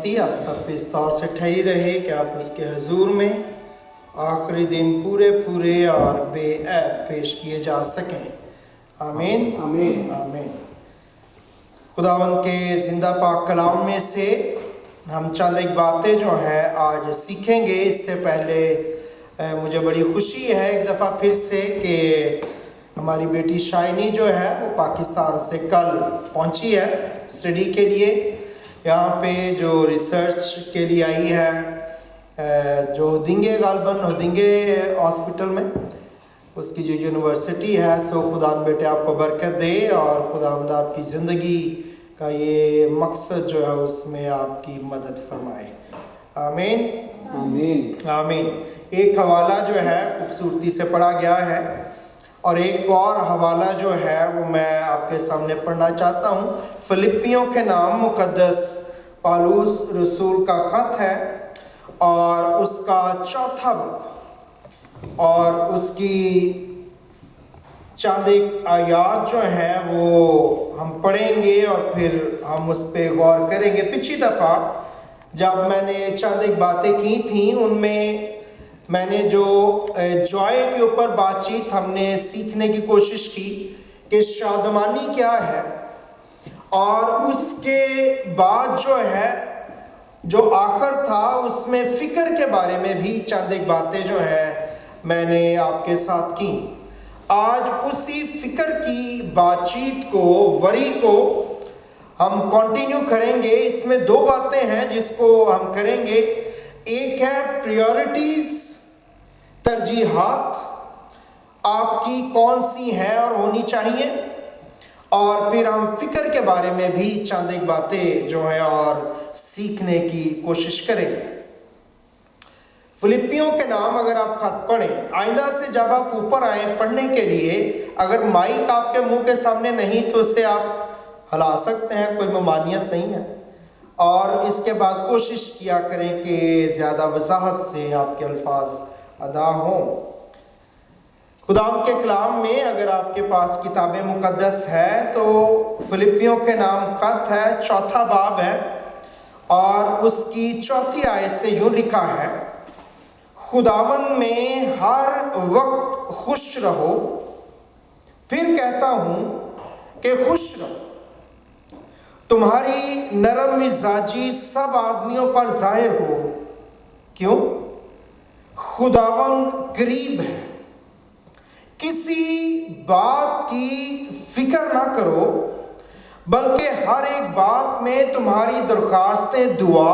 खुदावंती आप सब पे इस तौर से ठहरी रहे कि आप उसके हजूर में आखिरी दिन पूरे पूरे और बेऐब पेश किए जा सकें। आमीन आमीन। आमीन। खुदावंत के जिंदा पाक कलाम में से हम चंद एक बातें जो हैं आज सीखेंगे। इससे पहले मुझे बड़ी खुशी है एक दफ़ा फिर से कि हमारी बेटी शाइनी जो है वो पाकिस्तान से कल पहुंची है स्टडी के लिए। यहाँ पे जो रिसर्च के लिए आई है जो होदिंगे गालबन होदिंगे हॉस्पिटल में उसकी जो यूनिवर्सिटी है। सो खुदाम बेटे आपको बरकत दे और खुदावंद आपकी ज़िंदगी का ये मकसद जो है उसमें आपकी मदद फरमाए। आमीन आमीन। आमीन। एक हवाला जो है खूबसूरती से पढ़ा गया है और एक और हवाला जो है वो मैं आपके सामने पढ़ना चाहता हूँ। फिलिपियों के नाम मुकद्दस पौलुस रसूल का ख़त है और उसका चौथा बाब और उसकी चंद एक आयात जो हैं वो हम पढ़ेंगे और फिर हम उस पर गौर करेंगे। पिछली दफ़ा जब मैंने चंद एक बातें की थी उनमें मैंने जो जॉय के ऊपर बातचीत हमने सीखने की कोशिश की कि शादमानी क्या है और उसके बाद जो है जो आखिर था उसमें फ़िक्र के बारे में भी चंद एक बातें जो हैं मैंने आपके साथ की। आज उसी फ़िक्र की बातचीत को वरी को हम कंटिन्यू करेंगे। इसमें दो बातें हैं जिसको हम करेंगे। एक है प्रायोरिटीज़, तरजीहात आपकी कौन सी हैं और होनी चाहिए, और फिर हम फ़िक्र के बारे में भी चंद एक बातें जो हैं और सीखने की कोशिश करेंगे। फिलिपियों के नाम अगर आप खत पढ़ें, आइंदा से जब आप ऊपर आए पढ़ने के लिए अगर माइक आपके मुंह के सामने नहीं तो उसे आप हिला सकते हैं, कोई ममानियत नहीं है। और इसके बाद कोशिश किया करें कि ज़्यादा वजाहत से आपके अल्फाज अदा हों। खुदाम के कलाम में अगर आपके पास किताब मुकद्दस है तो फिलिपियों के नाम खत है, चौथा बाब है और उसकी चौथी आयत से यूँ लिखा है, खुदावन में हर वक्त खुश रहो। फिर कहता हूँ कि खुश रहो। तुम्हारी नरम मिजाजी सब आदमियों पर जाहिर हो। क्यों? खुदावन करीब है। किसी बात की फिक्र ना करो बल्कि हर एक बात में तुम्हारी दरख्वास्तें दुआ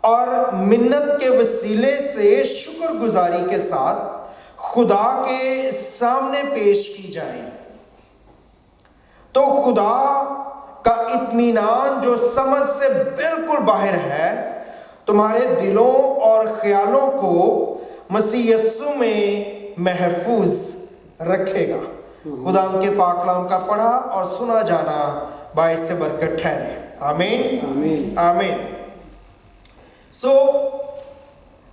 और मिन्नत के वसीले से शुक्रगुजारी के साथ खुदा के सामने पेश की जाए, तो खुदा का इत्मीनान जो समझ से बिल्कुल बाहर है तुम्हारे दिलों और ख्यालों को मसीह यस्सु में महफूज रखेगा। खुदा के पाक कलाम का पढ़ा और सुना जाना बाइस से बरकत ठहरे। आमीन आमीन। आमीन। सो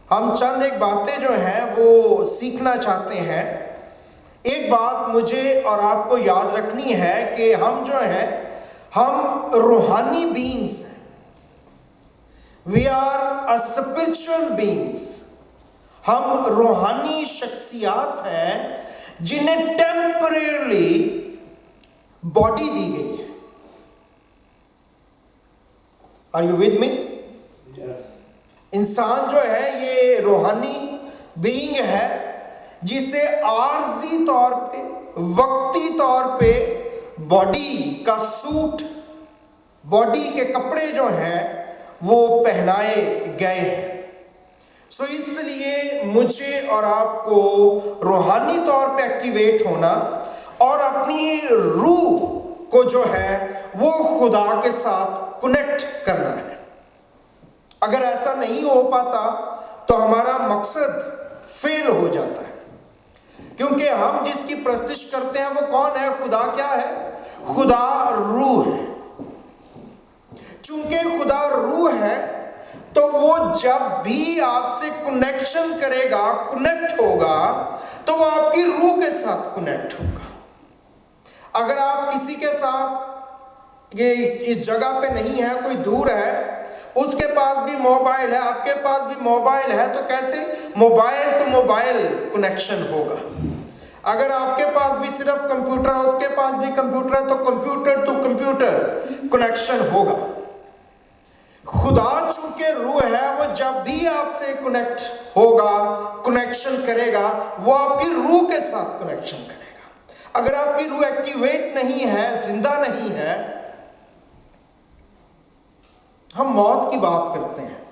हम चंद एक बातें जो हैं वो सीखना चाहते हैं। एक बात मुझे और आपको याद रखनी है कि हम जो हैं हम रूहानी बीइंग्स हैं। We are a spiritual beings. हम रूहानी शख्सियात हैं जिन्हें टेम्परेरी बॉडी दी गई है। Are you with me? इंसान जो है ये रूहानी बीइंग है जिसे आर्जी तौर पे वक्ती तौर पे बॉडी का सूट, बॉडी के कपड़े जो हैं वो पहनाए गए हैं। सो इसलिए मुझे और आपको रूहानी तौर पे एक्टिवेट होना और अपनी रूह को जो है वो खुदा के साथ कनेक्ट करना है। अगर ऐसा नहीं हो पाता तो हमारा मकसद फेल हो जाता है, क्योंकि हम जिसकी प्रस्तिश करते हैं वो कौन है? खुदा क्या है? खुदा रूह है। चूंकि खुदा रूह है तो वो जब भी आपसे कनेक्शन करेगा, कनेक्ट होगा, तो वो आपकी रूह के साथ कनेक्ट होगा। अगर आप किसी के साथ ये इस जगह पे नहीं है, कोई दूर है, उसके پاس بھی موبائل ہے، آپ کے پاس بھی موبائل ہے، تو کیسے موبائل تو موبائل کنیکشن ہوگا؟ اگر آپ کے پاس بھی صرف کمپیوٹر ہے، اس کے پاس بھی کمپیوٹر ہے، تو کمپیوٹر تو کمپیوٹر کنیکشن ہوگا۔ خدا چونکہ روح ہے، وہ جب بھی آپ سے کنیکٹ ہوگا، کنیکشن کرے گا، وہ آپ کی روح کے ساتھ کنیکشن کرے گا۔ اگر آپ کی روح ایکٹیویٹ نہیں ہے، زندہ نہیں ہے، ہم موت کی بات کرتے ہیں۔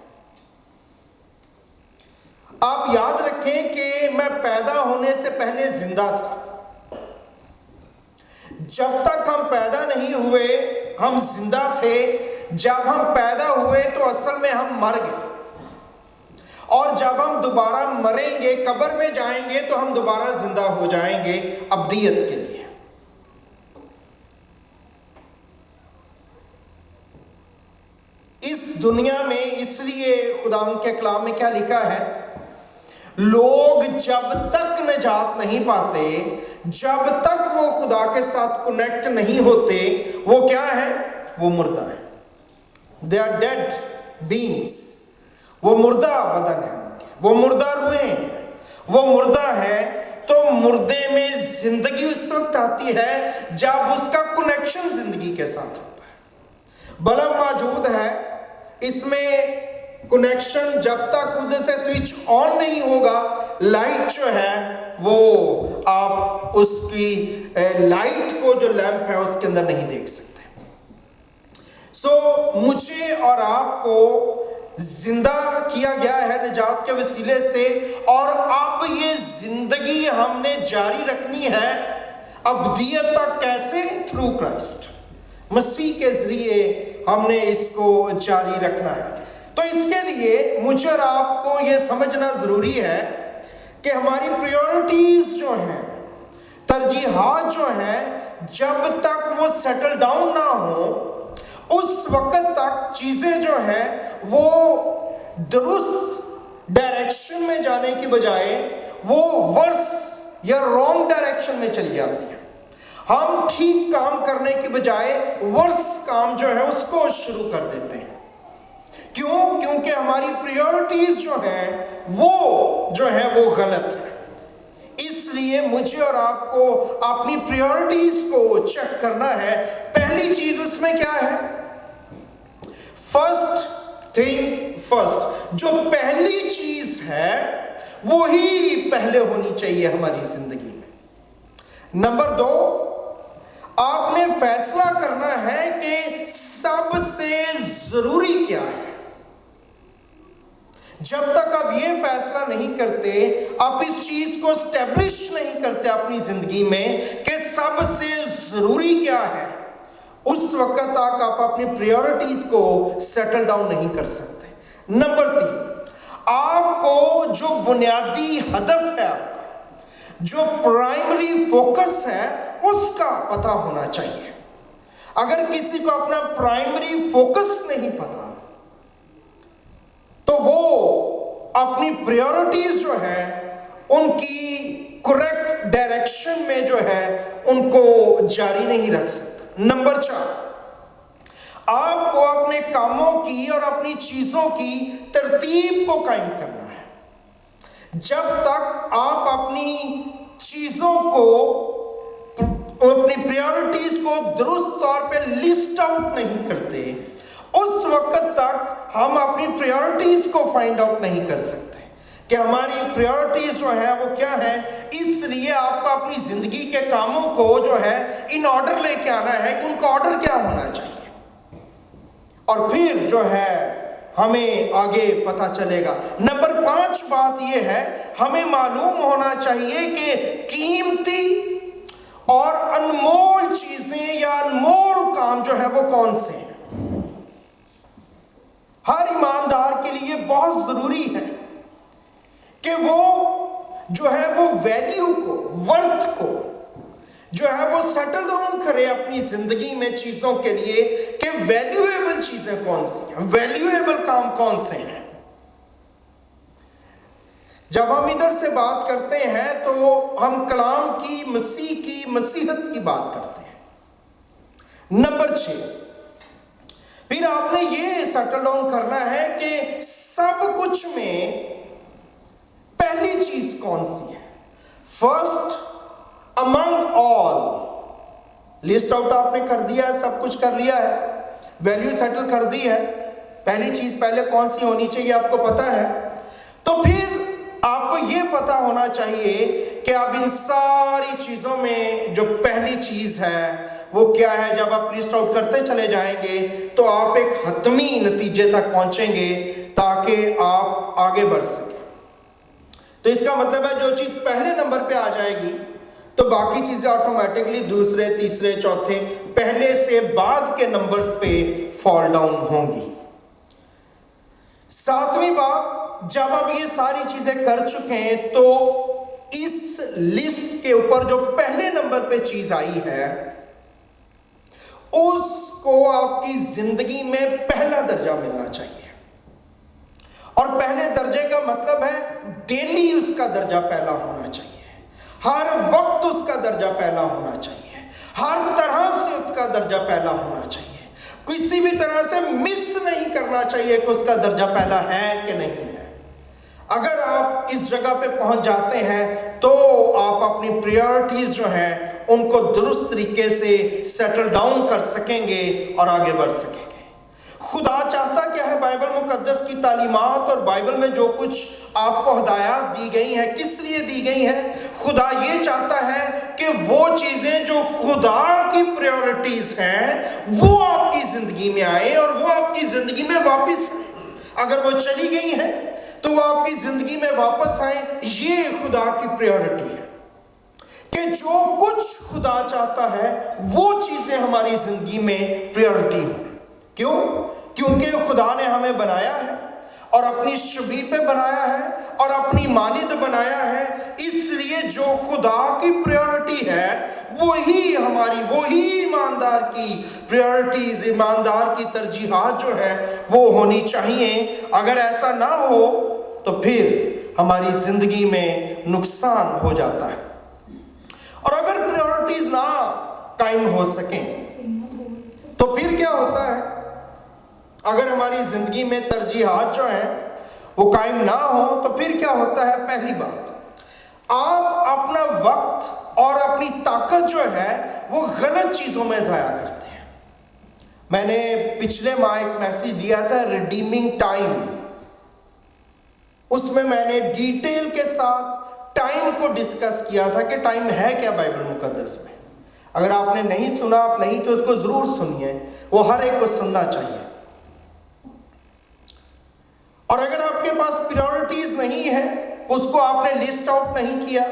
آپ یاد رکھیں کہ میں پیدا ہونے سے پہلے زندہ تھا۔ جب تک ہم پیدا نہیں ہوئے ہم زندہ تھے، جب ہم پیدا ہوئے تو اصل میں ہم مر گئے، اور جب ہم دوبارہ مریں گے، قبر میں جائیں گے، تو ہم دوبارہ زندہ ہو جائیں گے ابدیت کے لیے۔ اس دنیا میں اس لیے خدا کے کلام میں کیا لکھا ہے؟ لوگ جب تک نجات نہیں پاتے، جب تک وہ خدا کے ساتھ کنیکٹ نہیں ہوتے، وہ کیا ہے؟ وہ مردہ ہے۔ They are dead beings۔ وہ مردہ بدن ہے، وہ مردہ روحیں ہیں، وہ مردہ ہے۔ تو مردے میں زندگی اس وقت آتی ہے جب اس کا کنیکشن زندگی کے ساتھ ہوتا ہے۔ بلب موجود ہے، اس میں کنیکشن جب تک ادھر سے سوئچ آن نہیں ہوگا، لائٹ جو ہے وہ آپ اس کی لائٹ کو جو لیمپ ہے اس کے اندر نہیں دیکھ سکتے۔ مجھے اور آپ کو زندہ کیا گیا ہے نجات کے وسیلے سے، اور اب یہ زندگی ہم نے جاری رکھنی ہے ابدیت تک۔ کیسے؟ تھرو کرائسٹ، مسیح کے ذریعے ہم نے اس کو جاری رکھنا ہے۔ تو اس کے لیے مجھے اور آپ کو یہ سمجھنا ضروری ہے کہ ہماری پریورٹیز جو ہیں، ترجیحات جو ہیں، جب تک وہ سیٹل ڈاؤن نہ ہو، اس وقت تک چیزیں جو ہیں وہ درست ڈائریکشن میں جانے کی بجائے وہ ورس یا رانگ ڈائریکشن میں چلی جاتی ہیں۔ ہم ٹھیک کام کرنے کی بجائے ورس کام جو ہے اس کو شروع کر دیتے ہیں۔ کیوں؟ کیونکہ ہماری پریورٹیز جو ہیں وہ غلط ہیں۔ اس لیے مجھے اور آپ کو اپنی پریورٹیز کو چیک کرنا ہے۔ پہلی چیز اس میں کیا ہے؟ فرسٹ تھنگ فرسٹ، جو پہلی چیز ہے وہی پہلے ہونی چاہیے ہماری زندگی میں۔ نمبر 2، آپ نے فیصلہ کرنا ہے کہ سب سے ضروری کیا ہے۔ جب تک آپ یہ فیصلہ نہیں کرتے، آپ اس چیز کو اسٹیبلش نہیں کرتے اپنی زندگی میں کہ سب سے ضروری کیا ہے، اس وقت تک آپ اپنی پریورٹیز کو سیٹل ڈاؤن نہیں کر سکتے۔ نمبر 3، آپ کو جو بنیادی ہدف ہے، آپ کا جو پرائمری فوکس ہے، اس کا پتہ ہونا چاہیے۔ اگر کسی کو اپنا پرائمری فوکس نہیں پتا تو وہ اپنی پریورٹیز جو ہے ان کی کریکٹ ڈائریکشن میں جو ہے ان کو جاری نہیں رکھ سکتا۔ نمبر 4، آپ کو اپنے کاموں کی اور اپنی چیزوں کی ترتیب کو قائم کرنا ہے۔ جب تک آپ اپنی چیزوں کو، اپنی پریورٹیز کو درست طور پہ لسٹ آؤٹ نہیں کرتے، اس وقت تک ہم اپنی پریورٹیز کو فائنڈ آؤٹ نہیں کر سکتے کہ ہماری پریورٹیز جو ہیں وہ کیا ہیں۔ اس لیے آپ کو اپنی زندگی کے کاموں کو جو ہے ان آرڈر لے کے آنا ہے کہ ان کا آرڈر کیا ہونا چاہیے، اور پھر جو ہے ہمیں آگے پتہ چلے گا۔ نمبر 5 بات یہ ہے، ہمیں معلوم ہونا چاہیے کہ قیمتی اور انمول چیزیں یا انمول کام جو ہے وہ کون سے ہیں۔ ہر ایماندار کے لیے بہت ضروری ہے کہ وہ جو ہے وہ ویلیو کو، ورتھ کو جو ہے وہ سیٹل ڈاؤن کرے اپنی زندگی میں چیزوں کے لیے کہ ویلیویبل چیزیں کون سی ہیں، ویلیویبل کام کون سے ہیں۔ جب ہم ادھر سے بات کرتے ہیں تو ہم کلام کی، مسیح کی، مسیحت کی بات کرتے ہیں۔ نمبر 6، پھر آپ نے یہ سیٹل ڈاؤن کرنا ہے کہ कौन सी है? First among all, list out आपने कर दिया है, सब कुछ कर लिया है, वैल्यू सेटल कर दी है, पहली चीज पहले कौन सी होनी चाहिए आपको पता है। तो फिर आपको यह पता होना चाहिए कि आप इन सारी चीजों में जो पहली चीज है वो क्या है। जब आप लिस्ट आउट करते चले जाएंगे तो आप एक हतमी नतीजे तक पहुंचेंगे ताकि आप आगे बढ़ सकें। तो इसका मतलब है जो चीज पहले नंबर पे आ जाएगी तो बाकी चीजें ऑटोमेटिकली दूसरे, तीसरे, चौथे, पहले से बाद के नंबर्स पे फॉल डाउन होंगी। सातवीं बात, जब आप ये सारी चीजें कर चुके हैं तो इस लिस्ट के ऊपर जो पहले नंबर पे चीज आई है उसको आपकी जिंदगी में पहला दर्जा मिलना चाहिए। और पहले दर्जे का मतलब है डेली उसका दर्जा पहला होना चाहिए, हर वक्त उसका दर्जा पहला होना चाहिए, हर तरह से उसका दर्जा पहला होना चाहिए, किसी भी तरह से मिस नहीं करना चाहिए कि उसका दर्जा पहला है कि नहीं है। अगर आप इस जगह पे पहुंच जाते हैं तो आप अपनी प्रायोरिटीज जो हैं उनको दुरुस्त तरीके से सेटल डाउन कर सकेंगे और आगे बढ़ सकेंगे। खुदा चाहता क्या है? बाइबल मुकद्दस की तालीमात और बाइबल में जो कुछ आपको हिदायत दी गई है किस लिए दी गई है? खुदा ये चाहता है कि वो चीजें जो खुदा की प्रायोरिटीज हैं वो आपकी जिंदगी में आए और वो आपकी जिंदगी में वापस आए। अगर वो चली गई है तो वो आपकी जिंदगी में वापस आए। ये खुदा की प्रायोरिटी है कि जो कुछ खुदा चाहता है वो चीजें हमारी जिंदगी में प्रायोरिटी हो। क्यों? क्योंकि खुदा ने हमें बनाया है और अपनी शबीह पे बनाया है और अपनी मानिद बनाया है, इसलिए जो खुदा की प्रायोरिटी है वही हमारी, वही ईमानदार की प्रायोरिटीज, ईमानदार की तरजीहात जो है वो होनी चाहिए। अगर ऐसा ना हो तो फिर हमारी जिंदगी में नुकसान हो जाता है। और अगर प्रायोरिटीज ना कायम हो सकें तो फिर क्या होता है? अगर हमारी जिंदगी में तरजीहात जो हैं वो कायम ना हो तो फिर क्या होता है? पहली बात, आप अपना वक्त और अपनी ताकत जो है वो गलत चीजों में जाया करते हैं। मैंने पिछले माह एक मैसेज दिया था रिडीमिंग टाइम, उसमें मैंने डिटेल के साथ टाइम को डिस्कस किया था कि टाइम है क्या बाइबल मुकद्दस में। अगर आपने नहीं सुना, आप नहीं तो उसको जरूर सुनिए, वो हर एक को सुनना चाहिए। और अगर आपके पास प्रायोरिटीज नहीं है, उसको आपने लिस्ट आउट नहीं किया,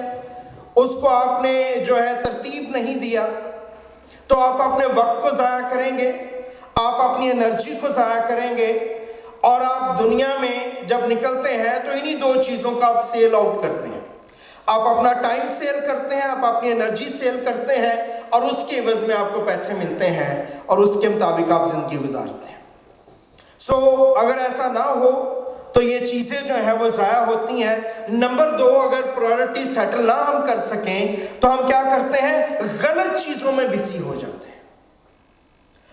उसको आपने जो है तरतीब नहीं दिया, तो आप अपने वक्त को ज़ाया करेंगे, आप अपनी एनर्जी को ज़ाया करेंगे और आप दुनिया में जब निकलते हैं तो इन्हीं दो चीज़ों का आप सेल आउट करते हैं। आप अपना टाइम सेल करते हैं, आप अपनी एनर्जी सेल करते हैं और उसके एवज में आपको पैसे मिलते हैं और उसके मुताबिक आप जिंदगी गुजारते हैं। अगर ऐसा ना हो तो ये चीज़ें जो है वो ज़ाया होती हैं। नंबर दो, अगर प्रायोरिटी सेटल ना हम कर सकें तो हम क्या करते हैं? गलत चीज़ों में बिजी हो जाते हैं।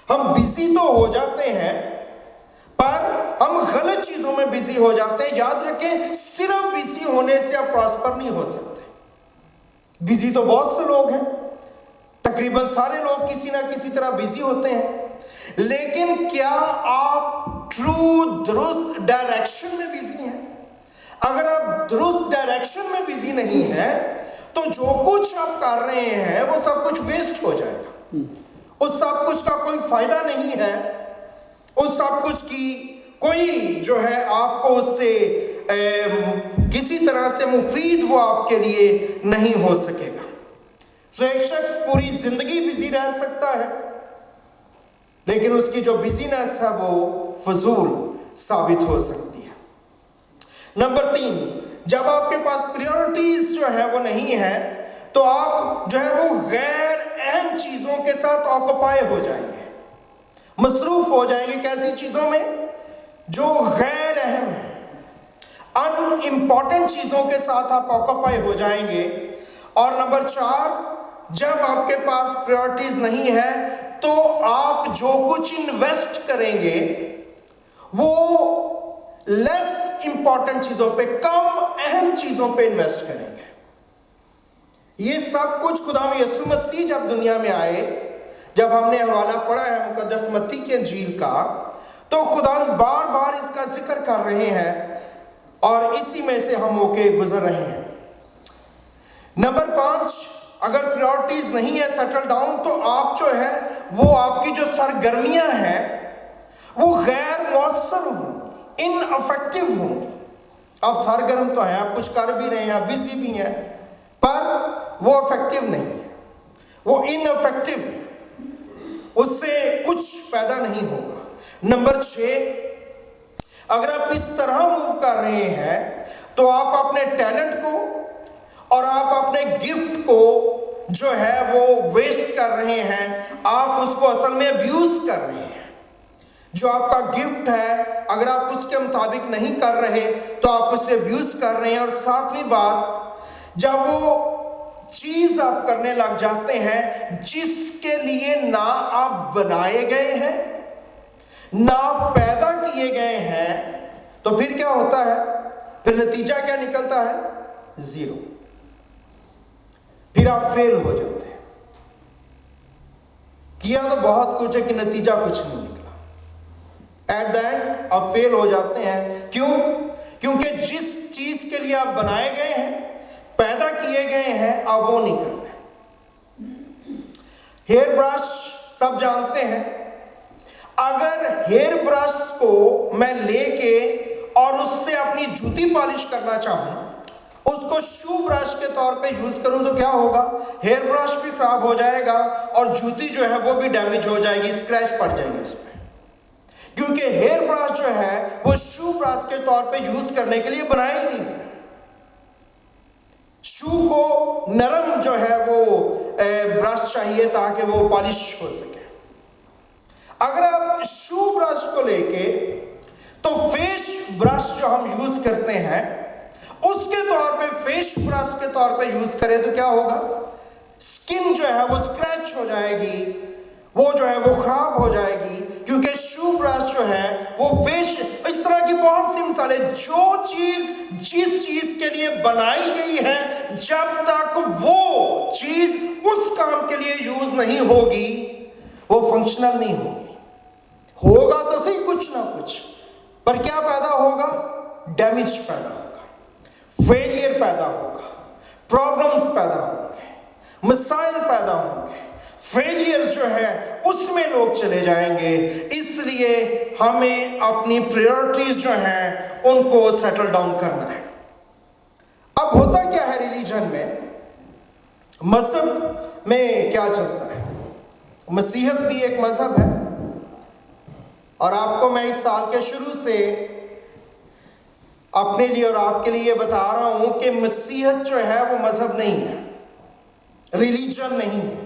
हम बिजी तो हो जाते हैं पर हम गलत चीज़ों में बिजी हो जाते हैं। याद रखें, सिर्फ बिजी होने से आप प्रॉस्पर नहीं हो सकते। बिजी तो बहुत से लोग हैं, तकरीबन सारे लोग किसी ना किसी तरह बिजी होते हैं, लेकिन क्या आप ट्रू दुरुस्त डायरेक्शन में बिजी हैं? अगर आप दुरुस्त डायरेक्शन में बिजी नहीं हैं तो जो कुछ आप कर रहे हैं वो सब कुछ वेस्ट हो जाएगा। उस सब कुछ का कोई फायदा नहीं है, उस सब कुछ की कोई जो है आपको उससे किसी तरह से मुफीद वो आपके लिए नहीं हो सकेगा। एक शख्स पूरी जिंदगी बिजी रह सकता है लेकिन उसकी जो बिजीनेस है वो फजूल साबित हो सकती है। नंबर तीन, जब आपके पास प्रायोरिटीज जो है वो नहीं है तो आप जो है वो गैर अहम चीजों के साथ ऑक्युपाई हो जाएंगे, मसरूफ हो जाएंगे। कैसी चीजों में? जो गैर अहम है, अनइम्पॉर्टेंट चीजों के साथ आप ऑक्युपाई हो जाएंगे। और नंबर चार, जब आपके पास प्रायोरिटीज नहीं है तो आप जो कुछ इन्वेस्ट करेंगे वो लेस इंपॉर्टेंट चीजों पे, कम अहम चीजों चीजों पे इन्वेस्ट करेंगे। ये सब कुछ खुदा यीशु मसीह जब दुनिया में आए, जब हमने हवाला पढ़ा है मुकद्दस मत्ती की इंजील का, तो खुदा बार बार इसका जिक्र कर रहे हैं और इसी में से हम होके गुजर रहे हैं। नंबर 5, अगर प्रायोरिटीज नहीं है सेटल डाउन, तो आप जो है वो आपकी जो सरगर्मियां हैं वो गैर मौसर होंगी, इनअफेक्टिव होंगी। आप सरगर्म तो हैं, आप कुछ कर भी रहे हैं, आप बिजी भी हैं, पर वो इफेक्टिव नहीं है, वो इनअफेक्टिव, उससे कुछ पैदा नहीं होगा। नंबर 6, अगर आप इस तरह मूव कर रहे हैं तो आप अपने टैलेंट को और आप अपने गिफ्ट को जो है वो वेस्ट कर रहे हैं, आप उसको असल में अब्यूज कर रहे हैं। जो आपका गिफ्ट है, अगर आप उसके मुताबिक नहीं कर रहे तो आप उसे अब्यूज कर रहे हैं। और सातवीं बात, जब वो चीज आप करने लग जाते हैं जिसके लिए ना आप बनाए गए हैं, ना पैदा किए गए हैं, तो फिर क्या होता है? फिर नतीजा क्या निकलता है? 0। फिर आप फेल हो जाते हैं। किया तो बहुत कुछ है कि नतीजा कुछ नहीं निकला। एट द एंड आप फेल हो जाते हैं। क्यों? क्योंकि जिस चीज के लिए आप बनाए गए हैं, पैदा किए गए हैं, आप वो नहीं कर रहे। हेयर ब्रश सब जानते हैं। अगर हेयर ब्रश को मैं लेके और उससे अपनी जूती पॉलिश करना चाहूं, उसको शू ब्रश के तौर पे यूज करूं, तो क्या होगा? हेयर ब्रश भी खराब हो जाएगा और जूती जो है वो भी डैमेज हो जाएगी, स्क्रैच पड़ जाएंगे उसमें। क्योंकि हेयर ब्रश जो है वो शू ब्रश के तौर पे यूज करने के लिए बनाया ही नहीं है। शू को नरम जो है वो ब्रश चाहिए ताकि वो पॉलिश हो सके। अगर आप शू ब्रश को लेके तो फेस ब्रश जो हम यूज करते हैं उसके तौर पे, फेस ब्रश के तौर पे यूज करें तो क्या होगा? स्किन जो है वो स्क्रैच हो जाएगी, वो जो है वो खराब हो जाएगी। क्योंकि शू ब्रश जो है वो फेस, इस तरह की बहुत सी मिसालें, जो चीज जिस चीज के लिए बनाई गई है, जब तक वो चीज उस काम के लिए यूज नहीं होगी वो फंक्शनल नहीं होगी। होगा तो सही कुछ ना कुछ, पर क्या पैदा होगा? डैमेज पैदा होगा, फेलियर पैदा होगा, प्रॉब्लम्स पैदा होंगे, मसाइल पैदा होंगे, फेलियर जो है उसमें लोग चले जाएंगे। इसलिए हमें अपनी प्रायोरिटीज जो हैं उनको सेटल डाउन करना है। अब होता क्या है रिलीजन में, मजहब में क्या चलता है? मसीहत भी एक मजहब है और आपको मैं इस साल के शुरू से अपने लिए और आपके लिए बता रहा हूं कि मसीहत जो है वो मजहब नहीं है, रिलीजन नहीं है।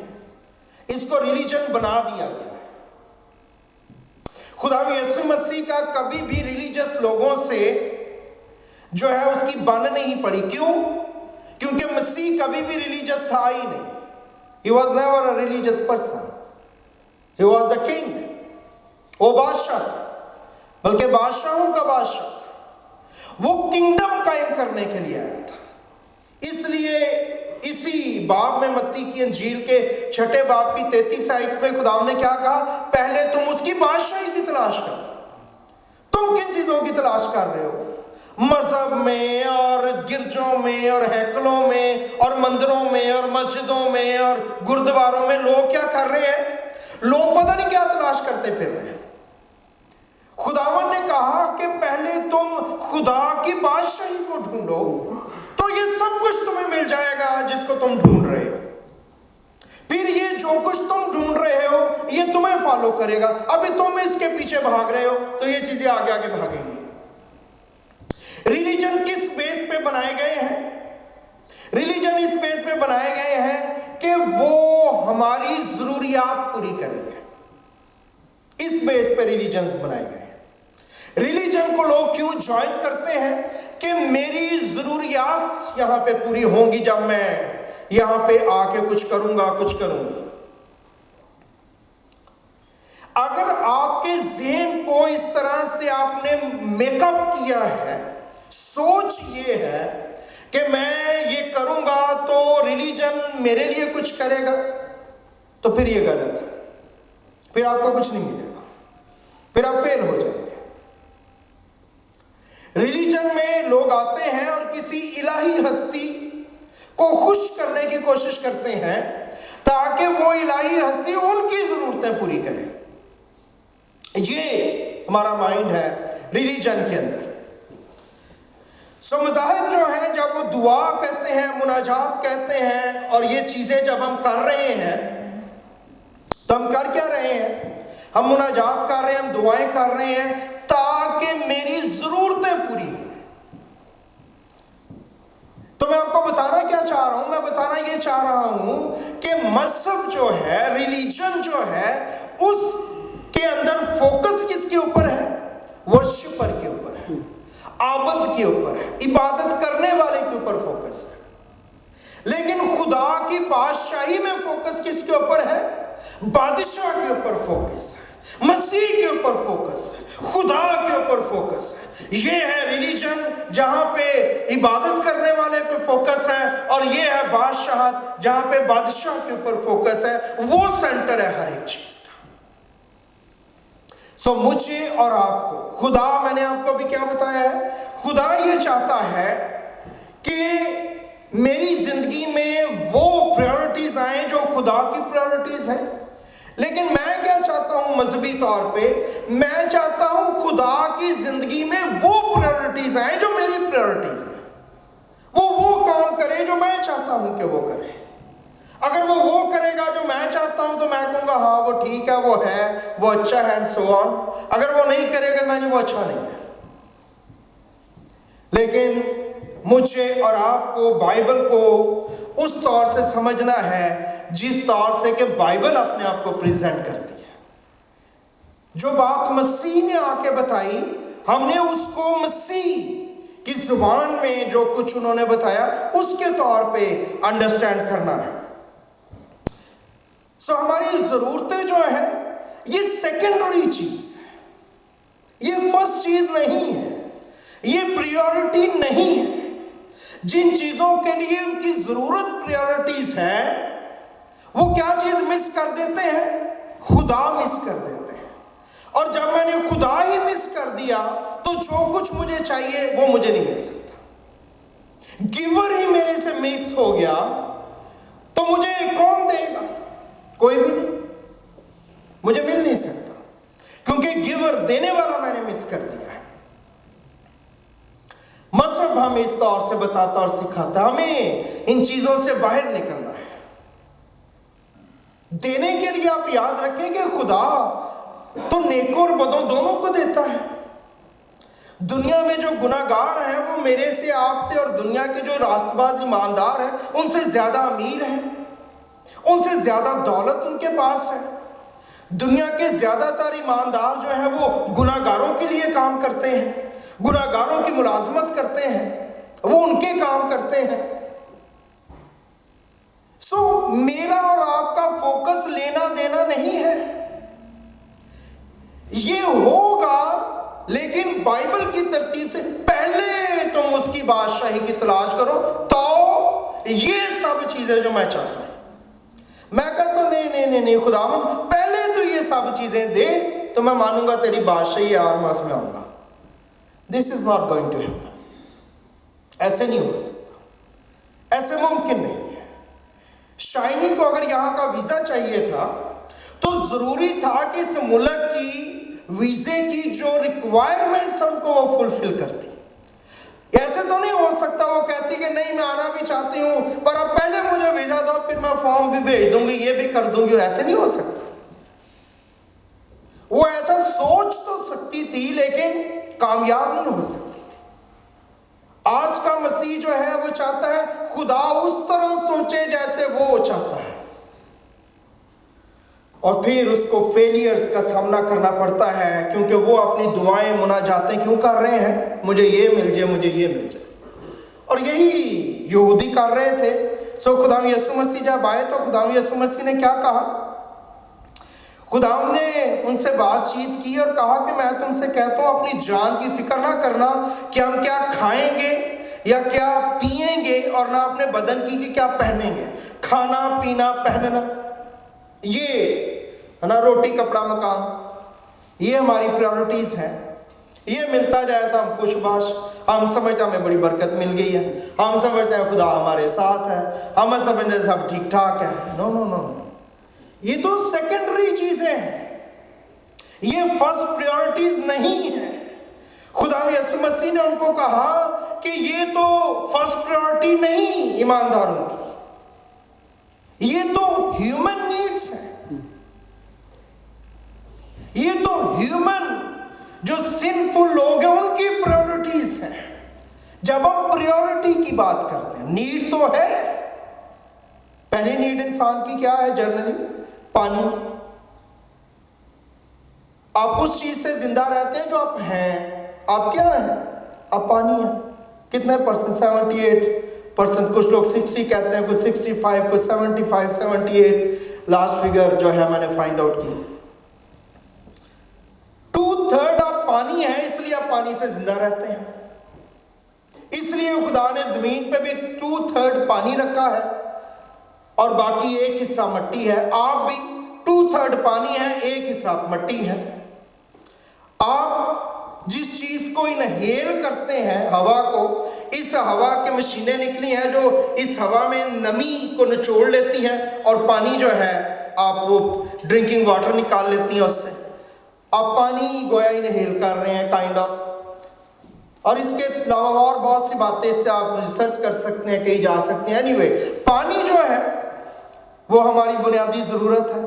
इसको रिलीजन बना दिया गया है। खुदा यीशु मसीह का कभी भी रिलीजियस लोगों से जो है उसकी बन नहीं पड़ी। क्यों? क्योंकि मसीह कभी भी रिलीजियस था ही नहीं। He was never a religious person. He was the king. वो बादशाह, बल्कि बादशाहों का बादशाह था। वो किंगडम कायम करने के लिए आया था। इसलिए इसी बाब में, मत्ती की इंजील के 6 बाब की 33 आयत में खुदा ने क्या कहा? पहले तुम उसकी बादशाही की तलाश करो। तुम किन चीजों की तलाश कर रहे हो? मजहब में और गिरजों में और हैकलों में और मंदिरों में और मस्जिदों में और गुरुद्वारों में लोग क्या कर रहे हैं? लोग पता नहीं क्या तलाश करते फिर रहे हैं। खुदावन ने कहा कि पहले तुम खुदा की बादशाही को ढूंढो तो ये सब कुछ तुम्हें मिल जाएगा जिसको तुम ढूंढ रहे हो। फिर ये जो कुछ तुम ढूंढ रहे हो ये तुम्हें फॉलो करेगा। अभी तुम इसके पीछे भाग रहे हो तो ये चीजें आगे आगे भागेंगी। रिलीजन किस बेस पे बनाए गए हैं? रिलीजन इस बेस पे बनाए गए हैं कि वो हमारी जरूरियात पूरी करेंगे। इस बेस पे रिलीजन्स बनाए गए हैं। रिलीजन को लोग क्यों ज्वाइन करते हैं? कि मेरी जरूरियात यहां पे पूरी होंगी जब मैं यहां पे आके कुछ करूंगा, कुछ करूंगी। अगर आपके ज़हन को इस तरह से आपने मेकअप किया है, सोच ये है کہ میں یہ کروں گا تو ریلیجن میرے لیے کچھ کرے گا، تو پھر یہ غلط ہے، پھر آپ کو کچھ نہیں ملے گا، پھر آپ فیل ہو جائیں گے۔ ریلیجن میں لوگ آتے ہیں اور کسی الہی ہستی کو خوش کرنے کی کوشش کرتے ہیں تاکہ وہ الہی ہستی ان کی ضرورتیں پوری کرے۔ یہ ہمارا مائنڈ ہے ریلیجن کے اندر۔ مذاہب جو ہیں جب وہ دعا کہتے ہیں، مناجات کہتے ہیں، اور یہ چیزیں جب ہم کر رہے ہیں تو ہم کر کیا رہے ہیں؟ ہم مناجات کر رہے ہیں، ہم دعائیں کر رہے ہیں تاکہ میری ضرورتیں پوری ہوں۔ تو میں آپ کو بتانا کیا چاہ رہا ہوں؟ میں بتانا یہ چاہ رہا ہوں کہ مذہب جو ہے، ریلیجن جو ہے، اس کے اندر فوکس کس کے اوپر ہے؟ ورشپر کے اوپر ہے، عابد کے اوپر ہے، عبادت کرنے والے کے اوپر فوکس ہے۔ لیکن خدا کی بادشاہی میں فوکس کس کے اوپر ہے؟ بادشاہ کے اوپر فوکس ہے، مسیح کے اوپر فوکس ہے، خدا کے اوپر فوکس ہے۔ یہ ہے ریلیجن جہاں پہ عبادت کرنے والے پہ فوکس ہے، اور یہ ہے بادشاہت جہاں پہ بادشاہ کے اوپر فوکس ہے۔ وہ سینٹر ہے ہر ایک چیز کا۔ مجھے اور آپ کو خدا، میں نے آپ کو بھی کیا بتایا ہے، خدا یہ چاہتا ہے کہ میری زندگی میں وہ پریورٹیز آئیں جو خدا کی پریورٹیز ہیں۔ لیکن میں کیا چاہتا ہوں مذہبی طور پہ؟ میں چاہتا ہوں خدا کی زندگی میں وہ پریورٹیز آئیں جو میری پریورٹیز ہیں، وہ کام کرے جو میں چاہتا ہوں کہ وہ کرے۔ اگر وہ کرے گا جو میں چاہتا ہوں تو میں کہوں گا ہاں وہ ٹھیک ہے، وہ ہے، وہ اچھا ہے، and so on۔ اگر وہ نہیں کرے گا میں نے وہ اچھا نہیں ہے۔ لیکن مجھے اور آپ کو بائبل کو اس طور سے سمجھنا ہے جس طور سے کہ بائبل اپنے آپ کو پریزنٹ کرتی ہے۔ جو بات مسیح نے آ کے بتائی، ہم نے اس کو مسیح کی زبان میں جو کچھ انہوں نے بتایا اس کے طور پہ انڈرسٹینڈ کرنا ہے۔ ہماری ضرورتیں جو ہیں یہ سیکنڈری چیز ہے، یہ فرسٹ چیز نہیں ہے، یہ پریورٹی نہیں ہے۔ جن چیزوں کے لیے ان کی ضرورت پریورٹیز ہیں، وہ کیا چیز مس کر دیتے ہیں؟ خدا مس کر دیتے ہیں۔ اور جب میں نے خدا ہی مس کر دیا تو جو کچھ مجھے چاہیے وہ مجھے نہیں مل سکتا۔ گیور ہی میرے سے مس ہو گیا تو مجھے کون دے گا؟ کوئی بھی نہیں، مجھے مل نہیں سکتا، کیونکہ گیور دینے والا میں نے مس کر دیا ہے۔ مذہب ہمیں اس طور سے بتاتا اور سکھاتا، ہمیں ان چیزوں سے باہر نکلنا ہے۔ دینے کے لیے آپ یاد رکھیں کہ خدا تو نیکوں اور بدوں دونوں کو دیتا ہے۔ دنیا میں جو گناہ گار ہیں وہ میرے سے، آپ سے، اور دنیا کے جو راست باز ایماندار ہیں ان سے زیادہ امیر ہیں، ان سے زیادہ دولت ان کے پاس ہے۔ دنیا کے زیادہ تر ایماندار جو ہیں وہ گناہ گاروں کے لیے کام کرتے ہیں، گناہ گاروں کی ملازمت کرتے ہیں، وہ ان کے کام کرتے ہیں۔ میرا اور آپ کا فوکس لینا دینا نہیں ہے، یہ ہوگا لیکن بائبل کی ترتیب سے پہلے تم اس کی بادشاہی کی تلاش کرو تو یہ سب چیزیں جو میں چاہتا ہوں۔ میں کہتا ہوں نہیں خداوند پہلے تو یہ سب چیزیں دے تو میں مانوں گا تیری بادشاہی اور میں آؤں گا۔ This is not going to happen. ایسے نہیں ہو سکتا، ایسے ممکن نہیں ہے۔ شائنی کو اگر یہاں کا ویزا چاہیے تھا تو ضروری تھا کہ اس ملک کی ویزے کی جو ریکوائرمنٹس ان کو وہ فلفل کرتی۔ ایسے تو نہیں ہو سکتا وہ کہتی کہ نہیں میں آنا بھی چاہتی ہوں پر اب پہلے مجھے ویزا دو پھر میں فارم بھی بھیج دوں گی، یہ بھی کر دوں گی۔ ایسے نہیں ہو سکتا۔ وہ ایسا سوچ تو سکتی تھی لیکن کامیاب نہیں ہو سکتی تھی۔ آج کا مسیح جو ہے وہ چاہتا ہے خدا اس طرح سوچے جیسے وہ چاہتا ہے، اور پھر اس کو فیلیئرز کا سامنا کرنا پڑتا ہے کیونکہ وہ اپنی دعائیں مناجاتیں کیوں کر رہے ہیں؟ مجھے یہ مل جائے، مجھے یہ مل جائے۔ اور یہی یہودی کر رہے تھے۔ خدا یسوع مسیح جب آئے تو خدا یسوع مسیح نے کیا کہا؟ خدا نے ان سے بات چیت کی اور کہا کہ میں تم سے کہتا ہوں اپنی جان کی فکر نہ کرنا کہ ہم کیا کھائیں گے یا کیا پئیں گے करना अपने बदन की कि क्या पहनेंगे, खाना पीना पहनना, ये है ना, रोटी कपड़ा मकान, ये हमारी प्रायोरिटीज हैं। ये मिलता जाए तो हम खुशबाश, हम समझते हमें बड़ी बरकत मिल गई है, हम समझते हैं खुदा हमारे साथ है, हम समझते हैं सब ठीक ठाक है। नो नो नो नो, ये तो सेकेंडरी चीजें हैं, ये फर्स्ट प्रायोरिटीज नहीं है। खुदा यीशु मसीह ने उनको कहा कि ये तो फर्स्ट प्रायोरिटी नहीं ईमानदारों की, ये तो ह्यूमन नीड्स है, ये तो ह्यूमन जो सिंफुल लोग हैं उनकी प्रायोरिटीज हैं। जब हम प्रायोरिटी की बात करते हैं, नीड तो है, पहली नीड इंसान की क्या है जनरली? पानी। आप उस चीज से जिंदा रहते हैं जो आप हैं। आप क्या हैं? आप पानी हैं। कितने परसेंट? 78%। कुछ लोग 60 कहते हैं, कुछ 65, कुछ 75, 78 लास्ट फिगर जो है मैंने फाइंड आउट की। 2/3 आप पानी है, इसलिए आप पानी से जिंदा रहते हैं। इसलिए खुदा ने जमीन पे भी 2/3 पानी रखा है और बाकी एक हिस्सा मिट्टी है। आप भी 2/3 पानी है, एक हिस्सा मिट्टी है। आप जिस चीज को इनहेल करते हैं, हवा को, इस हवा की मशीनें निकली हैं जो इस हवा में नमी को निचोड़ लेती हैं और पानी जो है आप वो ड्रिंकिंग वाटर निकाल लेती हैं उससे। आप पानी गोया इनहेल कर रहे हैं काइंड ऑफ। और इसके अलावा और बहुत सी बातें इससे आप रिसर्च कर सकते हैं, कही जा सकती हैं। एनीवे, पानी जो है वो हमारी बुनियादी जरूरत है,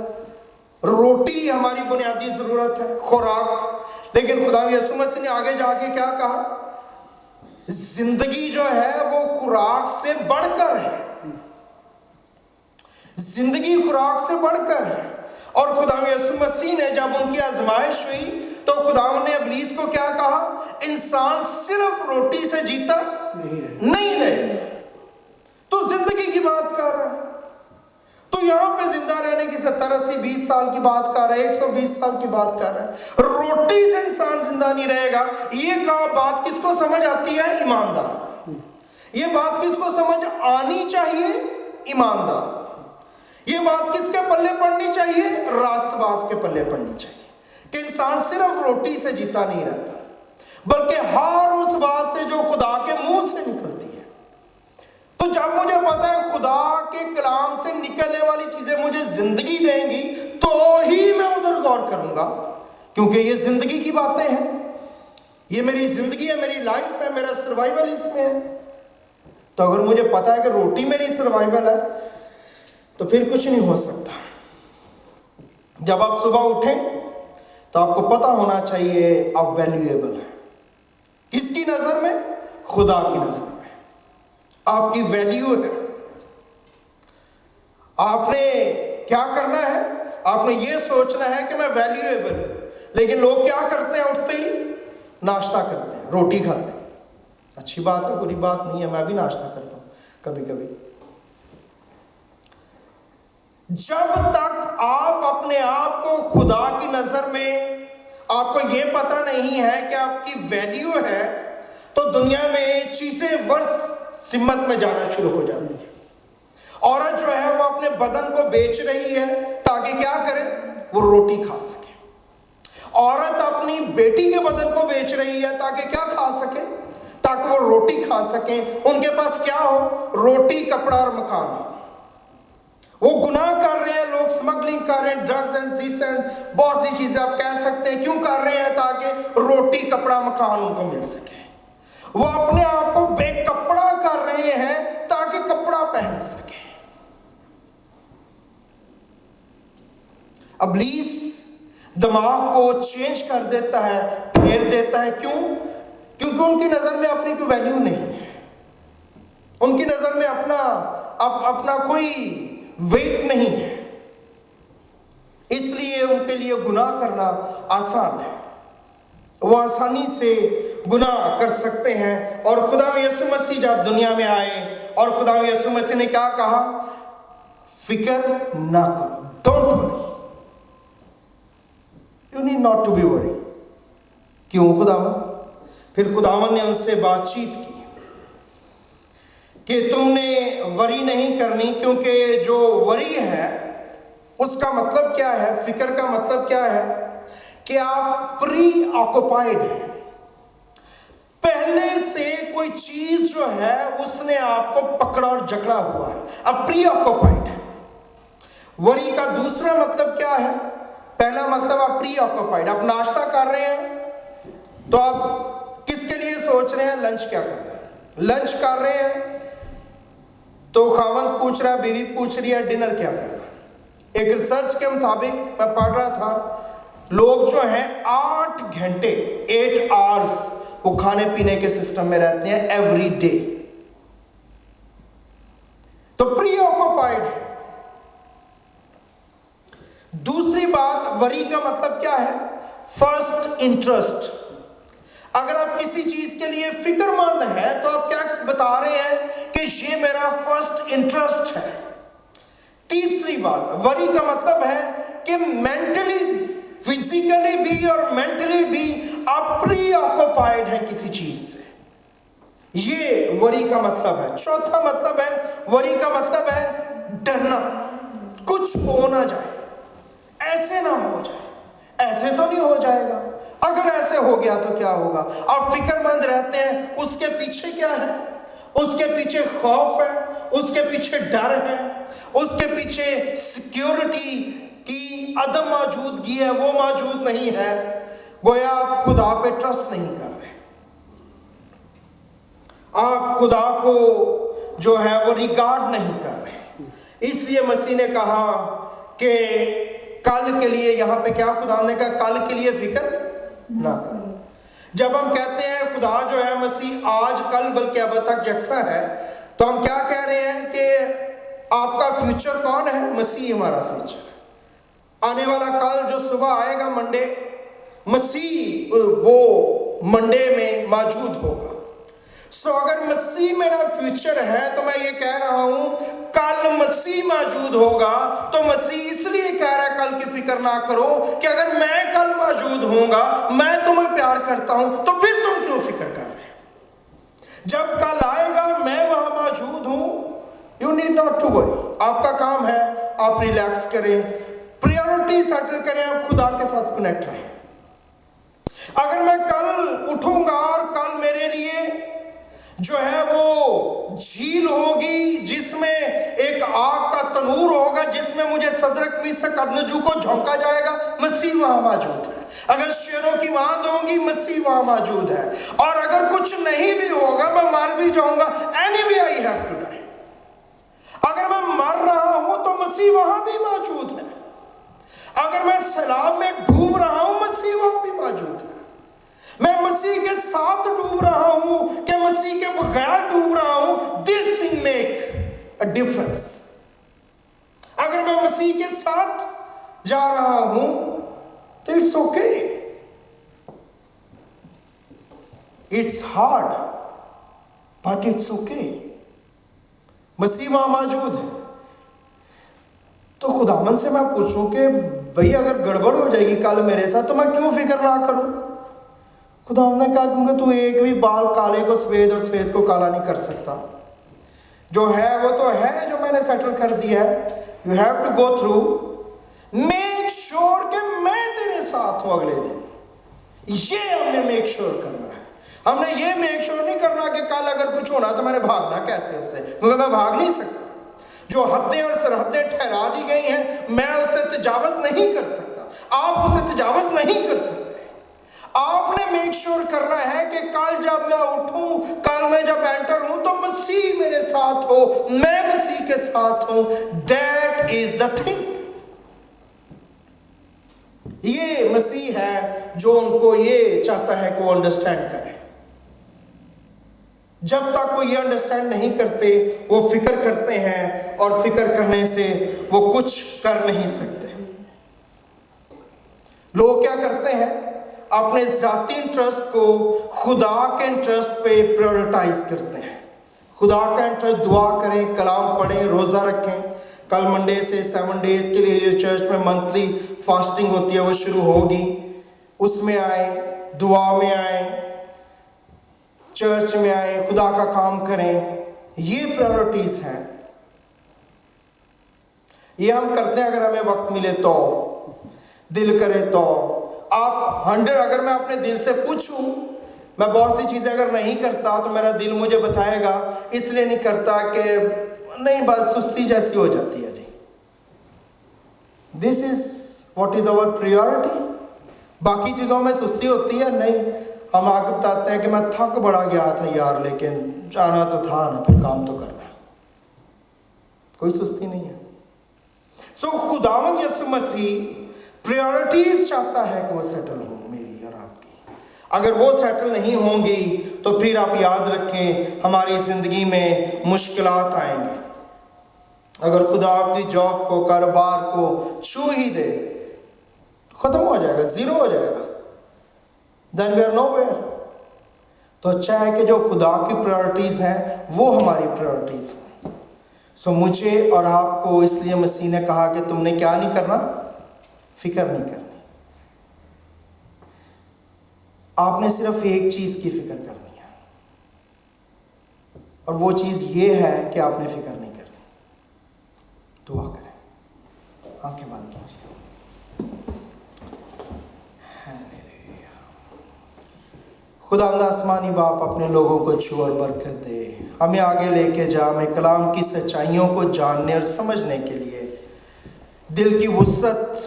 रोटी हमारी बुनियादी जरूरत है, खुराक। लेकिन खुदा यीशु मसीह ने आगे जाके क्या कहा? जिंदगी जो है वो खुराक से बढ़कर है, जिंदगी खुराक से बढ़कर है। और खुदा यीशु मसीह ने जब उनकी आजमाइश हुई तो खुदा ने इब्लीस को क्या कहा? इंसान सिर्फ रोटी से जीता नहीं रहे। तो जिंदगी की बात कर रहा है, तो यहां पे जिंदा रहने की 70, 80, 20 साल की बात कर रहा है, 120 साल की बात कर रहा है। रोटी से इंसान जिंदा नहीं रहेगा। ये बात किसको समझ आती है? ईमानदार। ये बात किसको समझ आनी चाहिए? ईमानदार। ये बात किसके पल्ले पड़नी चाहिए? रास्तबाज के पल्ले पड़नी चाहिए कि इंसान सिर्फ रोटी से जीता नहीं रहता, बल्कि हर उस बात से जो खुदा के मुंह से निकलती है। तो जब मुझे पता है खुदा के कलाम से निकलने वाली चीजें मुझे जिंदगी देंगी, तो ही मैं उधर गौर करूंगा, क्योंकि ये जिंदगी की बातें हैं, ये मेरी जिंदगी है, मेरी लाइफ है, मेरा सर्वाइवल इसमें है। तो अगर मुझे पता है कि रोटी मेरी सर्वाइवल है, तो फिर कुछ नहीं हो सकता। जब आप सुबह उठें तो आपको पता होना चाहिए आप वैल्यूएबल हैं। किसकी नजर में? खुदा की नजर में आपकी वैल्यू है। आपने क्या करना है? आपने ये सोचना है कि मैं वैल्यूएबल हूं। लेकिन लोग क्या करते हैं? उठते ही नाश्ता करते हैं, रोटी खाते हैं। अच्छी बात है, बुरी बात नहीं है, मैं भी नाश्ता करता हूं कभी कभी। जब तक आप अपने आप को खुदा की नजर में, आपको यह पता नहीं है कि आपकी वैल्यू है, तो दुनिया में चीजें वर्ष सिमत में जाना शुरू हो जाती है। औरत जो है वो अपने बदन को बेच रही है ताकि क्या करे? वो रोटी खा सके। औरत अपनी बेटी के बदन को बेच रही है ताकि क्या खा सके? ताकि वो रोटी खा सके। उनके पास क्या हो? रोटी, कपड़ा और मकान हो। वो गुनाह कर रहे हैं, लोग स्मगलिंग कर रहे हैं, ड्रग्स एंड दिस एंड बहुत सी चीजें आप कह सकते हैं। क्यों कर रहे हैं? ताकि रोटी, कपड़ा, मकान उनको मिल सके। वो अपने आप को बेकपड़ा कर रहे हैं ताकि कपड़ा पहन सके। इब्लीस दिमाग को चेंज कर देता है, फेर देता है। क्यों? क्योंकि उनकी नजर में अपनी कोई वैल्यू नहीं है, उनकी नजर में अपना कोई वेट नहीं है। इसलिए उनके लिए गुनाह करना आसान है, वो आसानी से गुनाह कर सकते हैं। और खुदा यीशु मसीह जब दुनिया में आए और खुदा यीशु मसीह ने क्या कहा? फिक्र ना करो, don't worry, you need not to be worry. क्यों? खुदावन। फिर खुदावन ने उनसे बातचीत की کہ تم نے وری نہیں کرنی، کیونکہ جو وری ہے اس کا مطلب کیا ہے، فکر کا مطلب کیا ہے کہ آپ پری آکوپائڈ ہیں، پہلے سے کوئی چیز جو ہے اس نے آپ کو پکڑا اور جکڑا ہوا ہے، اب پری آکوپائڈ ہے۔ وری کا دوسرا مطلب کیا ہے؟ پہلا مطلب آپ پری آکوپائڈ، آپ ناشتہ کر رہے ہیں تو آپ کس کے لیے سوچ رہے ہیں؟ لنچ کیا کرنا ہے۔ لنچ کر رہے ہیں تو خاوند پوچھ رہا ہے، بیوی پوچھ رہی ہے ڈنر کیا کرنا ہے۔ ایک ریسرچ کے مطابق میں پڑھ رہا تھا، لوگ جو ہیں 8 گھنٹے 8 آورز وہ کھانے پینے کے سسٹم میں رہتے ہیں ایوری ڈے، تو پری آکوپائڈ ہے۔ دوسری بات، وری کا مطلب کیا ہے؟ First interest. اگر آپ کسی چیز کے لیے فکر مند ہیں تو آپ کیا بتا رہے ہیں کہ یہ میرا فرسٹ انٹرسٹ ہے۔ تیسری بات، وری کا مطلب ہے کہ مینٹلی، فزیکلی بھی اور مینٹلی بھی آپ پری آکوپائڈ ہیں کسی چیز سے، یہ وری کا مطلب ہے۔ چوتھا مطلب ہے، وری کا مطلب ہے ڈرنا، کچھ ہو نہ جائے، ایسے نہ ہو جائے، ایسے تو نہیں ہو جائے گا، اگر ایسے ہو گیا تو کیا ہوگا۔ آپ فکر مند رہتے ہیں، اس کے پیچھے کیا ہے؟ اس کے پیچھے خوف ہے، اس کے پیچھے ڈر ہے، اس کے پیچھے سیکیورٹی کی عدم موجودگی ہے، وہ موجود نہیں ہے، گویا آپ خدا پہ ٹرسٹ نہیں کر رہے، آپ خدا کو جو ہے وہ ریگارڈ نہیں کر رہے۔ اس لیے مسیح نے کہا کہ کل کے لیے، یہاں پہ کیا خدا نے کہا؟ کل کے لیے فکر نہ کرو۔ جب ہم کہتے ہیں خدا جو ہے مسیح آج کل بلکہ اب تک یکساں ہے، تو ہم کیا کہہ رہے ہیں کہ آپ کا فیوچر کون ہے؟ مسیح ہمارا فیوچر ہے۔ آنے والا کل جو صبح آئے گا منڈے، مسیح وہ منڈے میں موجود ہوگا۔ سو اگر مسیح میرا فیوچر ہے تو میں یہ کہہ رہا ہوں کل مسیح موجود ہوگا، تو مسیح اس لیے کہہ رہا ہے کل کی فکر نہ کرو کہ اگر میں کل موجود ہوں گا، میں تمہیں پیار کرتا ہوں، تو پھر تم کیوں فکر کر رہے ہیں؟ جب کل آئے گا میں وہاں موجود ہوں، you need not to worry. آپ کا کام ہے آپ ریلیکس کریں، پریورٹی سیٹل کریں، آپ خدا کے ساتھ کنیکٹ رہیں۔ اگر میں کل اٹھوں گا اور کل میرے لیے جو ہے وہ جھیل ہوگی جس میں ایک آگ کا تنور ہوگا، جس میں مجھے صدرک میثق ابدنجو کو جھونکا جائے گا، مسیح وہاں موجود ہے۔ اگر شیروں کی ماند ہوں گی، مسیح وہاں موجود ہے۔ اور اگر کچھ نہیں بھی ہوگا، میں مر بھی جاؤں گا، anyway I have to die۔ اگر میں مر رہا ہوں تو مسیح وہاں بھی موجود ہے۔ اگر میں سیلاب میں ڈوب رہا ہوں، مسیح وہاں بھی موجود ہے۔ میں مسیح کے ساتھ ڈوب رہا ہوں کہ مسیح کے بغیر ڈوب رہا ہوں، this thing make a difference۔ اگر میں مسیح کے ساتھ جا رہا ہوں تو it's okay، it's hard but it's okay، مسیح وہاں موجود ہے۔ تو خداوند سے میں پوچھوں کہ بھئی اگر گڑبڑ ہو جائے گی کل میرے ساتھ تو میں کیوں فکر نہ کروں؟ خداوند نے کہا کیونکہ تو ایک بھی بال کالے کو سفید اور سفید کو کالا نہیں کر سکتا، جو ہے وہ تو ہے، جو میں نے سیٹل کر دیا ہے۔ You have to go through، make sure کہ میں تیرے ساتھ ہوں اگلے دن، یہ ہم نے میک شور کرنا ہے۔ ہم نے یہ میک شور نہیں کرنا کہ کل اگر کچھ ہونا تو میں نے بھاگنا کیسے اس سے، کیونکہ میں بھاگ نہیں سکتا۔ جو حدیں اور سرحدیں ٹھہرا دی گئی ہیں میں اس سے تجاوز نہیں کر سکتا، آپ اسے تجاوز نہیں کر سکتے۔ آپ نے میک شور کرنا ہے کہ کل جب میں اٹھوں، کل میں جب انٹر ہوں تو مسیح میرے ساتھ ہو، میں مسیح کے ساتھ ہوں۔ That is the thing۔ یہ مسیح ہے جو ان کو یہ چاہتا ہے کہ وہ انڈرسٹینڈ کریں۔ جب تک وہ یہ انڈرسٹینڈ نہیں کرتے، وہ فکر کرتے ہیں اور فکر کرنے سے وہ کچھ کر نہیں سکتے۔ لوگ کیا کرتے ہیں؟ اپنے ذاتی انٹرسٹ کو خدا کے انٹرسٹ پہ پریورٹائز کرتے ہیں۔ خدا کا انٹرسٹ، دعا کریں، کلام پڑھیں، روزہ رکھیں۔ کل منڈے سے 7 ڈیز کے لیے جو چرچ میں منتھلی فاسٹنگ ہوتی ہے وہ شروع ہوگی، اس میں آئیں، دعا میں آئیں، چرچ میں آئیں، خدا کا کام کریں، ये प्रायोरिटीज हैं, ये हम करते हैं अगर हमें वक्त मिले तो, दिल करे तो। आप 100 अगर मैं अपने दिल से पूछूं, मैं बहुत सी चीज़ें अगर नहीं करता तो मेरा दिल मुझे बताएगा इसलिए नहीं करता कि नहीं, बस सुस्ती जैसी हो जाती है जी। This is what is our priority. बाकी चीज़ों में सुस्ती होती है नहीं, हम आगे बताते हैं कि मैं थक बड़ा गया था यार, लेकिन जाना तो था ना, फिर काम तो करना है, कोई सुस्ती नहीं है। सो खुदावंद यीशु मसीह प्रायोरिटीज चाहता है कि वो सेटल हो मेरी और आपकी। अगर वो सेटल नहीं होंगी तो फिर आप याद रखें हमारी ज़िंदगी में मुश्किलात आएंगे। अगर खुदा आपकी जॉब को, कारोबार को छू ही दे, ख़त्म हो जाएगा, ज़ीरो हो जाएगा, देन वी आर नोवेयर। तो अच्छा है कि जो खुदा की प्रायोरिटीज़ हैं वो हमारी प्रायोरिटीज़ हैं। सो मुझे और आपको इसलिए मसीह ने कहा कि तुमने क्या नहीं करना, फिक्र नहीं करनी। आपने सिर्फ एक चीज़ की फिक्र करनी है, और वो चीज़ ये है कि आपने फिक्र नहीं करनी। दुआ करें, आंखें बंद कीजिए। खुदा आसमानी बाप अपने लोगों को छू और बरकत दे, हमें आगे लेके जा, हमें कलाम की सच्चाइयों को जानने और समझने के लिए दिल की वुसअत,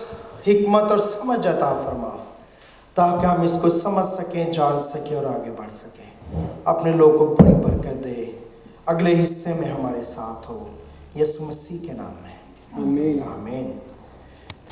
हिकमत और समझ अता फरमा, ताकि हम इसको समझ सकें, जान सकें और आगे बढ़ सकें। अपने लोगों को बड़ी बरकत दे, अगले हिस्से में हमारे साथ हो, यीशु मसीह के नाम में, आमीन।